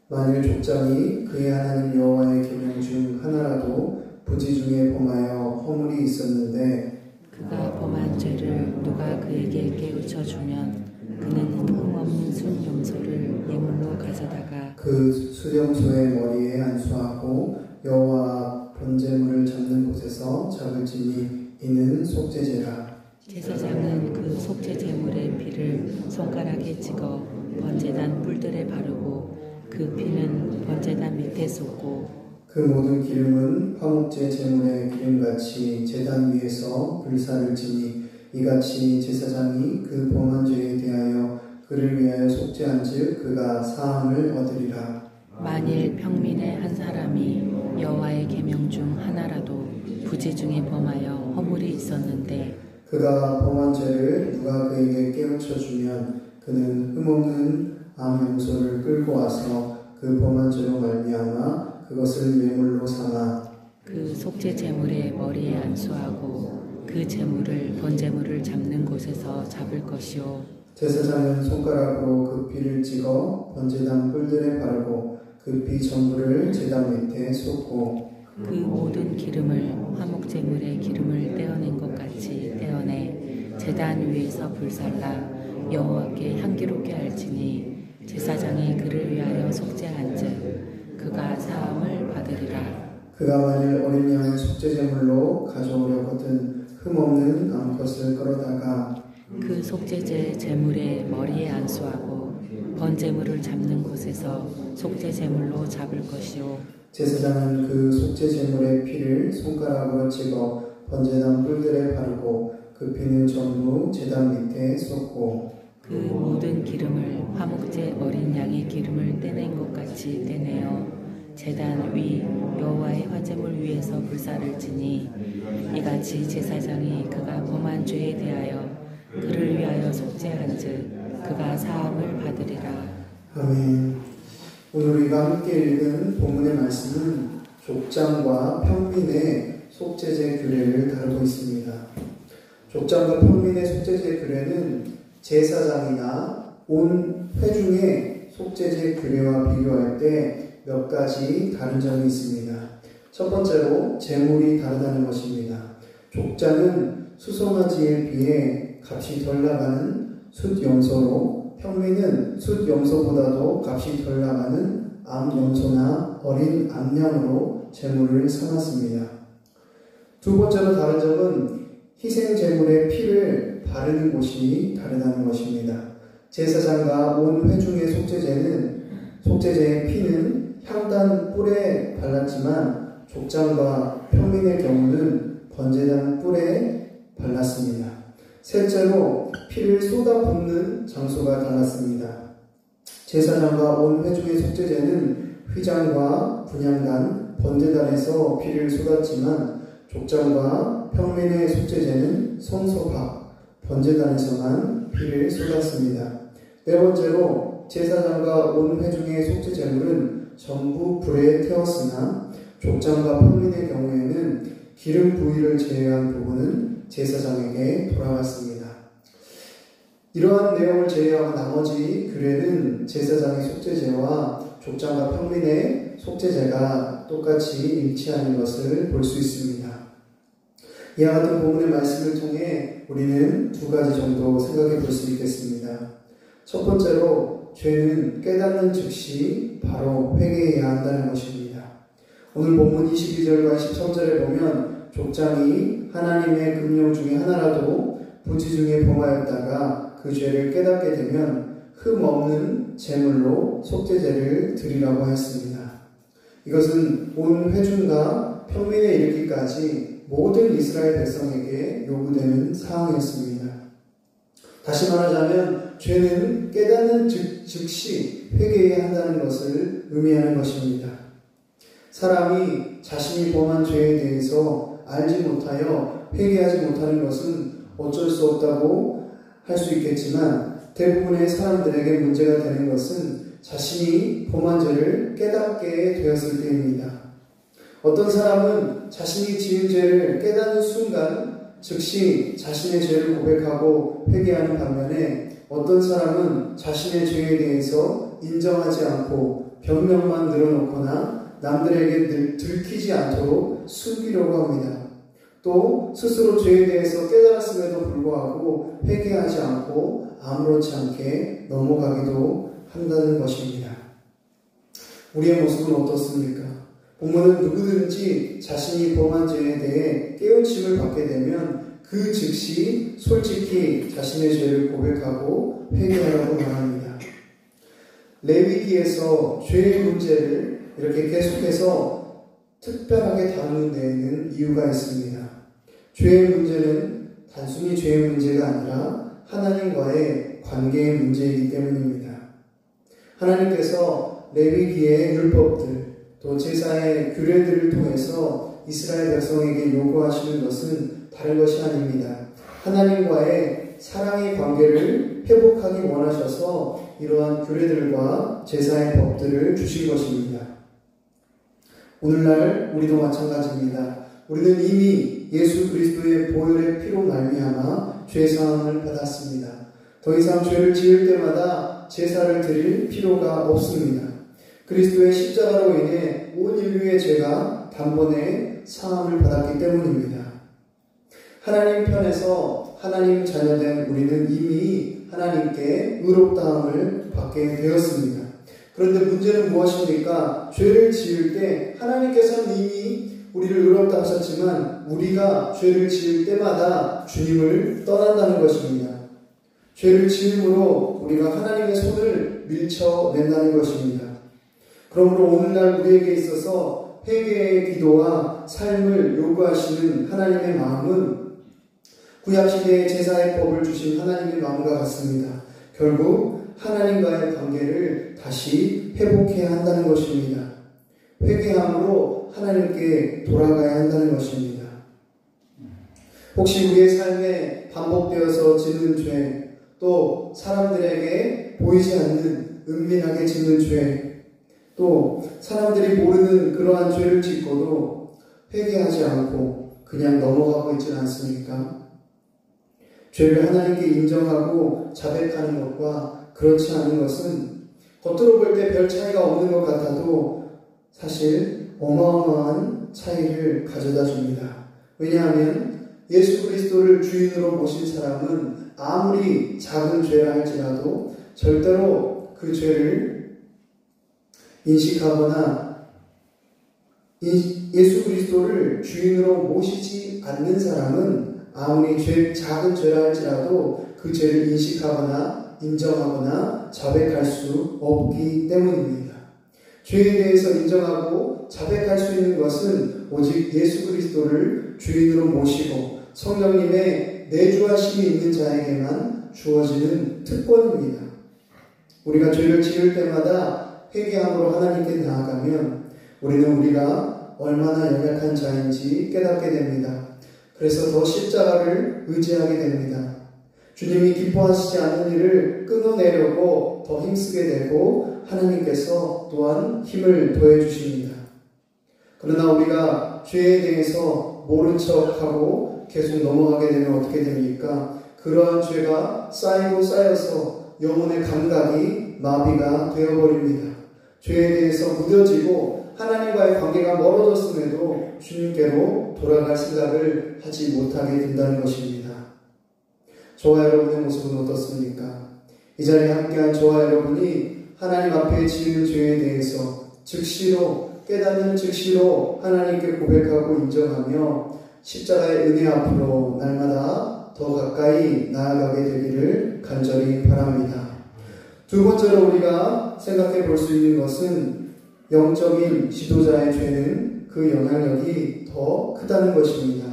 만일 족장이 그의 하나님 여호와의 계명 중 하나라도 부지 중에 범하여 허물이 있었는데 그가 범한 죄를 누가 그에게 깨우쳐 주면 그는 흠없는 순염소를 예물로 가져다가 그 수염소의 머리에 안수하고 여호와 번제물을 잡는 곳에서 잡을지니 이는 속죄제라. 제사장은 그 속죄 제물의 피를 손가락에 찍어 번제단 뿔들에 바르고 그 피는 번제단 밑에 쏟고 그 모든 기름은 화목제 제물의 기름같이 제단 위에서 불사를 지니 이같이 제사장이 그 범한 죄에 대하여 그를 위하여 속죄한즉 그가 사함을 얻으리라. 만일 평민의 한 사람이 여호와의 계명 중 하나라도 부지 중에 범하여 허물이 있었는데 그가 범한 죄를 누가 그에게 깨우쳐 주면 그는 흠없는 암 염소를 끌고 와서 그 범한 죄로 말미암아 그것을 예물로 삼아 그 속죄 제물의 머리에 안수하고 그 제물을 번제물을 잡는 곳에서 잡을 것이요 제사장은 손가락으로 그 피를 찍어 번제단 뿔들에 바르고 그 피 전부를 제단 밑에 쏟고 그 모든 기름을 화목제물의 기름을 떼어낸 것 같이 떼어내 제단 위에서 불살라 여호와께 향기롭게 할지니 제사장이 그를 위하여 속죄한즉 그가 사함을 받으리라. 그가 만일 어린 양을 속죄제물로 가져오려거든 흠없는 암컷을 끌어다가 그 속죄제 제물의 머리에 안수하고 번제물을 잡는 곳에서 속죄제물로 잡을 것이요 제사장은 그 속죄제물의 피를 손가락으로 찍어 번제단 뿔들에 바르고 그 피는 전부 제단 밑에 쏟고 그 모든 기름을 화목제 어린 양의 기름을 떼낸 것 같이 떼내어 제단 위 여호와의 화제물 위에서 불사를 지니 이같이 제사장이 그가 범한 죄에 대하여 그를 위하여 속죄한즉 그가 사함을 받으리라. 아멘. 오늘 우리가 함께 읽은 본문의 말씀은 족장과 평민의 속죄제 규례를 다루고 있습니다. 족장과 평민의 속죄제 규례는 제사장이나 온 회중의 속죄제 규례와 비교할 때 몇 가지 다른 점이 있습니다. 첫 번째로 제물이 다르다는 것입니다. 족장은 수송아지에 비해 값이 덜 나가는 숫염소로 평민은 숫염소보다도 값이 덜 나가는 암염소나 어린 암양으로 제물을 삼았습니다. 두 번째로 다른 점은 희생제물의 피를 바르는 곳이 다르다는 것입니다. 제사장과 온 회중의 속죄제의 피는 향단 뿔에 발랐지만 족장과 평민의 경우는 번제단 뿔에 발랐습니다. 셋째로 피를 쏟아붓는 장소가 달랐습니다. 제사장과 온 회중의 속죄제는 휘장과 분향단, 번제단에서 피를 쏟았지만 족장과 평민의 속죄제는 성소 밖, 번제단에서만 피를 쏟았습니다. 네 번째로 제사장과 온 회중의 속죄제물은 전부 불에 태웠으나 족장과 평민의 경우에는 기름 부위를 제외한 부분은 제사장에게 돌아갔습니다. 이러한 내용을 제외하고 나머지 규례는 제사장의 속죄제와 족장과 평민의 속죄제가 똑같이 일치하는 것을 볼 수 있습니다. 이와 같은 본문의 말씀을 통해 우리는 두 가지 정도 생각해 볼 수 있겠습니다. 첫 번째로 죄는 깨닫는 즉시 바로 회개해야 한다는 것입니다. 오늘 본문 22절과 13절에 보면 족장이 하나님의 금령 중에 하나라도 부지 중에 범하였다가 그 죄를 깨닫게 되면 흠없는 제물로 속죄제를 드리라고 하였습니다. 이것은 온 회중과 평민에 이르기까지 모든 이스라엘 백성에게 요구되는 사항이었습니다. 다시 말하자면 죄는 깨닫는 즉시 회개해야 한다는 것을 의미하는 것입니다. 사람이 자신이 범한 죄에 대해서 알지 못하여 회개하지 못하는 것은 어쩔 수 없다고 할 수 있겠지만 대부분의 사람들에게 문제가 되는 것은 자신이 범한 죄를 깨닫게 되었을 때입니다. 어떤 사람은 자신이 지은 죄를 깨닫는 순간 즉시 자신의 죄를 고백하고 회개하는 반면에 어떤 사람은 자신의 죄에 대해서 인정하지 않고 변명만 늘어놓거나 남들에게 들키지 않도록 숨기려고 합니다. 또 스스로 죄에 대해서 깨달았음에도 불구하고 회개하지 않고 아무렇지 않게 넘어가기도 한다는 것입니다. 우리의 모습은 어떻습니까? 본문은 누구든지 자신이 범한 죄에 대해 깨우침을 받게 되면 그 즉시 솔직히 자신의 죄를 고백하고 회개하라고 말합니다. 레위기에서 죄의 문제를 이렇게 계속해서 특별하게 다루는 데에는 이유가 있습니다. 죄의 문제는 단순히 죄의 문제가 아니라 하나님과의 관계의 문제이기 때문입니다. 하나님께서 레위기의 율법들, 또 제사의 규례들을 통해서 이스라엘 백성에게 요구하시는 것은 다른 것이 아닙니다. 하나님과의 사랑의 관계를 회복하기 원하셔서 이러한 규례들과 제사의 법들을 주신 것입니다. 오늘날 우리도 마찬가지입니다. 우리는 이미 예수 그리스도의 보혈의 피로 말미암아 죄사함을 받았습니다. 더 이상 죄를 지을 때마다 제사를 드릴 필요가 없습니다. 그리스도의 십자가로 인해 온 인류의 죄가 단번에 사함을 받았기 때문입니다. 하나님 편에서 하나님 자녀된 우리는 이미 하나님께 의롭다함을 받게 되었습니다. 그런데 문제는 무엇입니까? 죄를 지을 때 하나님께서는 이미 우리를 의롭다 하셨지만 우리가 죄를 지을 때마다 주님을 떠난다는 것입니다. 죄를 지음으로 우리가 하나님의 손을 밀쳐낸다는 것입니다. 그러므로 오늘날 우리에게 있어서 회개의 기도와 삶을 요구하시는 하나님의 마음은 구약시대의 제사의 법을 주신 하나님의 마음과 같습니다. 결국 하나님과의 관계를 다시 회복해야 한다는 것입니다. 회개함으로 하나님께 돌아가야 한다는 것입니다. 혹시 우리의 삶에 반복되어서 짓는 죄, 또 사람들에게 보이지 않는 은밀하게 짓는 죄, 또 사람들이 모르는 그러한 죄를 짓고도 회개하지 않고 그냥 넘어가고 있지는 않습니까? 죄를 하나님께 인정하고 자백하는 것과 그렇지 않은 것은 겉으로 볼 때 별 차이가 없는 것 같아도 사실 어마어마한 차이를 가져다 줍니다. 왜냐하면 예수 그리스도를 주인으로 모신 사람은 아무리 작은 죄라 할지라도 절대로 그 죄를 인식하거나 예수 그리스도를 주인으로 모시지 않는 사람은 아무리 작은 죄라 할지라도 그 죄를 인식하거나 인정하거나 자백할 수 없기 때문입니다. 죄에 대해서 인정하고 자백할 수 있는 것은 오직 예수 그리스도를 주인으로 모시고 성령님의 내주하심이 있는 자에게만 주어지는 특권입니다. 우리가 죄를 지을 때마다 회개함으로 하나님께 나아가면 우리는 우리가 얼마나 연약한 자인지 깨닫게 됩니다. 그래서 더 십자가를 의지하게 됩니다. 주님이 기뻐하시지 않는 일을 끊어내려고 더 힘쓰게 되고 하나님께서 또한 힘을 더해 주십니다. 그러나 우리가 죄에 대해서 모른 척하고 계속 넘어가게 되면 어떻게 됩니까? 그러한 죄가 쌓이고 쌓여서 영혼의 감각이 마비가 되어버립니다. 죄에 대해서 무뎌지고 하나님과의 관계가 멀어졌음에도 주님께로 돌아갈 생각을 하지 못하게 된다는 것입니다. 저와 여러분의 모습은 어떻습니까? 이 자리에 함께한 저와 여러분이 하나님 앞에 지은 죄에 대해서 즉시로 깨닫는 즉시로 하나님께 고백하고 인정하며 십자가의 은혜 앞으로 날마다 더 가까이 나아가게 되기를 간절히 바랍니다. 두 번째로 우리가 생각해 볼 수 있는 것은 영적인 지도자의 죄는 그 영향력이 더 크다는 것입니다.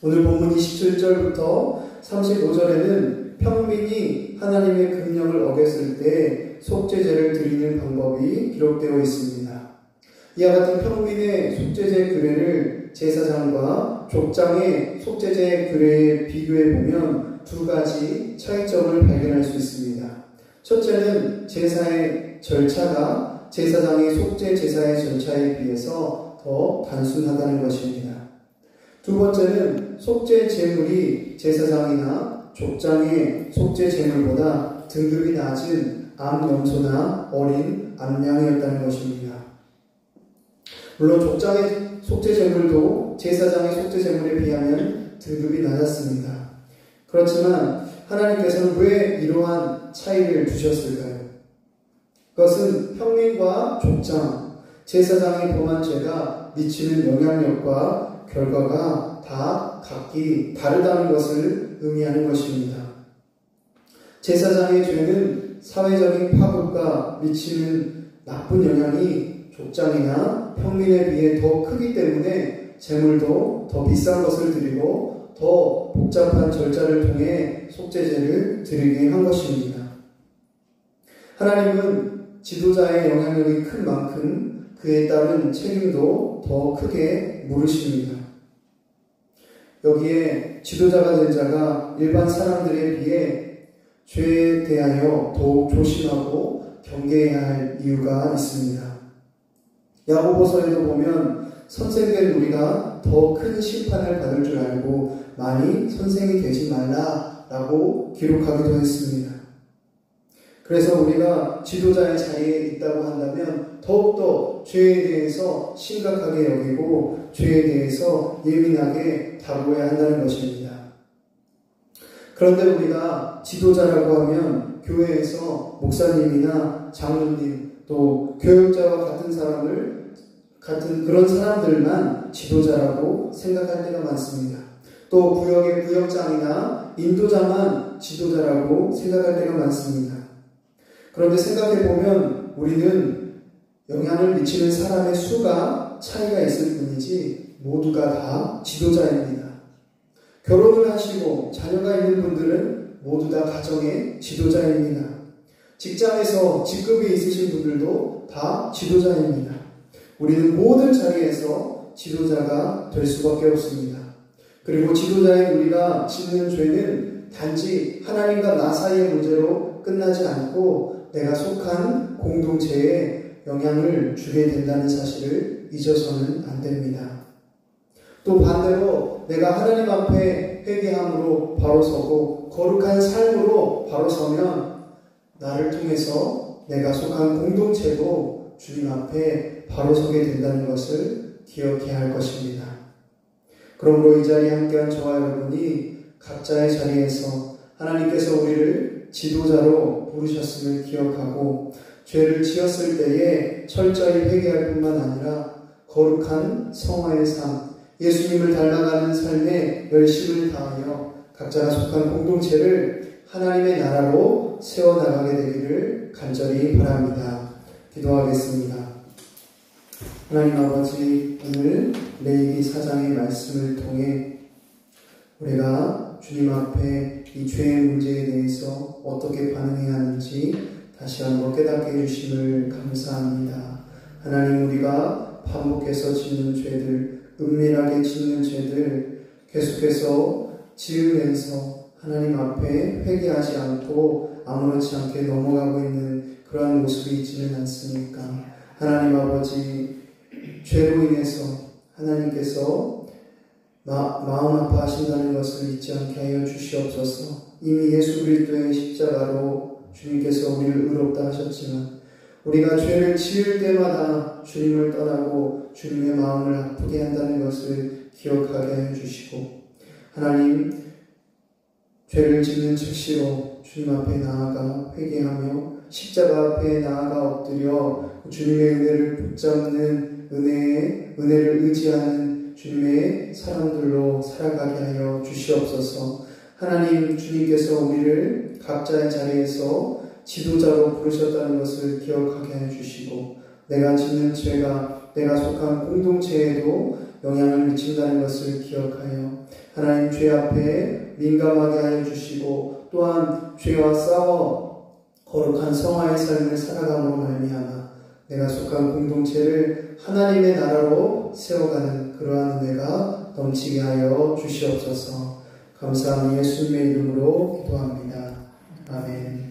오늘 본문 27절부터 35절에는 평민이 하나님의 금령을 어겼을 때 속죄제를 드리는 방법이 기록되어 있습니다. 이와 같은 평민의 속죄제 규례를 제사장과 족장의 속죄제 규례에 비교해 보면 두 가지 차이점을 발견할 수 있습니다. 첫째는 제사의 절차가 제사장의 속죄 제사의 절차에 비해서 더 단순하다는 것입니다. 두 번째는 속죄 제물이 제사장이나 족장의 속죄 제물보다 등급이 낮은 암 염소나 어린 암양이었다는 것입니다. 물론 족장의 속죄제물도 제사장의 속죄제물에 비하면 등급이 낮았습니다. 그렇지만 하나님께서는 왜 이러한 차이를 두셨을까요? 그것은 평민과 족장, 제사장이 범한 죄가 미치는 영향력과 결과가 다 각기 다르다는 것을 의미하는 것입니다. 제사장의 죄는 사회적인 파급과 미치는 나쁜 영향이 족장이나 평민에 비해 더 크기 때문에 제물도 더 비싼 것을 드리고 더 복잡한 절차를 통해 속죄제를 드리게 한 것입니다. 하나님은 지도자의 영향력이 큰 만큼 그에 따른 책임도 더 크게 물으십니다. 여기에 지도자가 된 자가 일반 사람들에 비해 죄에 대하여 더욱 조심하고 경계해야 할 이유가 있습니다. 야고보서에도 보면 선생된 우리가 더 큰 심판을 받을 줄 알고 많이 선생이 되지 말라라고 기록하기도 했습니다. 그래서 우리가 지도자의 자리에 있다고 한다면 더욱더 죄에 대해서 심각하게 여기고 죄에 대해서 예민하게 다루어야 한다는 것입니다. 그런데 우리가 지도자라고 하면 교회에서 목사님이나 장로님 또 교육자와 같은 그런 사람들만 지도자라고 생각할 때가 많습니다. 또 구역의 구역장이나 인도자만 지도자라고 생각할 때가 많습니다. 그런데 생각해보면 우리는 영향을 미치는 사람의 수가 차이가 있을 뿐이지 모두가 다 지도자입니다. 결혼을 하시고 자녀가 있는 분들은 모두 다 가정의 지도자입니다. 직장에서 직급이 있으신 분들도 다 지도자입니다. 우리는 모든 자리에서 지도자가 될 수밖에 없습니다. 그리고 지도자인 우리가 짓는 죄는 단지 하나님과 나 사이의 문제로 끝나지 않고 내가 속한 공동체에 영향을 주게 된다는 사실을 잊어서는 안 됩니다. 또 반대로 내가 하나님 앞에 회개함으로 바로 서고 거룩한 삶으로 바로 서면 나를 통해서 내가 속한 공동체도 주님 앞에 바로 서게 된다는 것을 기억해야 할 것입니다. 그러므로 이 자리에 함께한 저와 여러분이 각자의 자리에서 하나님께서 우리를 지도자로 부르셨음을 기억하고 죄를 지었을 때에 철저히 회개할 뿐만 아니라 거룩한 성화의 삶, 예수님을 닮아가는 삶에 열심을 다하여 각자가 속한 공동체를 하나님의 나라로 세워나가게 되기를 간절히 바랍니다. 기도하겠습니다. 하나님 아버지, 오늘 레위기 4장의 말씀을 통해 우리가 주님 앞에 이 죄의 문제에 대해서 어떻게 반응해야 하는지 다시 한번 깨닫게 해주심을 감사합니다. 하나님, 우리가 반복해서 짓는 죄들, 은밀하게 짓는 죄들 계속해서 지으면서 하나님 앞에 회개하지 않고 아무렇지 않게 넘어가고 있는 그러한 모습이 있지는 않습니까? 하나님 아버지, 죄로 인해서 하나님께서 마음 아파하신다는 것을 잊지 않게 하여 주시옵소서. 이미 예수 그리스도의 십자가로 주님께서 우리를 의롭다 하셨지만 우리가 죄를 지을 때마다 주님을 떠나고 주님의 마음을 아프게 한다는 것을 기억하게 하여 주시고, 하나님, 죄를 짓는 즉시로 주님 앞에 나아가 회개하며 십자가 앞에 나아가 엎드려 주님의 은혜를 붙잡는 은혜를 의지하는 주님의 사람들로 살아가게 하여 주시옵소서. 하나님, 주님께서 우리를 각자의 자리에서 지도자로 부르셨다는 것을 기억하게 하여 주시고, 내가 짓는 죄가 내가 속한 공동체에도 영향을 미친다는 것을 기억하여 하나님 죄 앞에 민감하게 하여 주시고, 또한 죄와 싸워 거룩한 성화의 삶을 살아감으로 말미암아 내가 속한 공동체를 하나님의 나라로 세워가는 그러한 은혜가 넘치게 하여 주시옵소서. 감사하며 예수님의 이름으로 기도합니다. 아멘.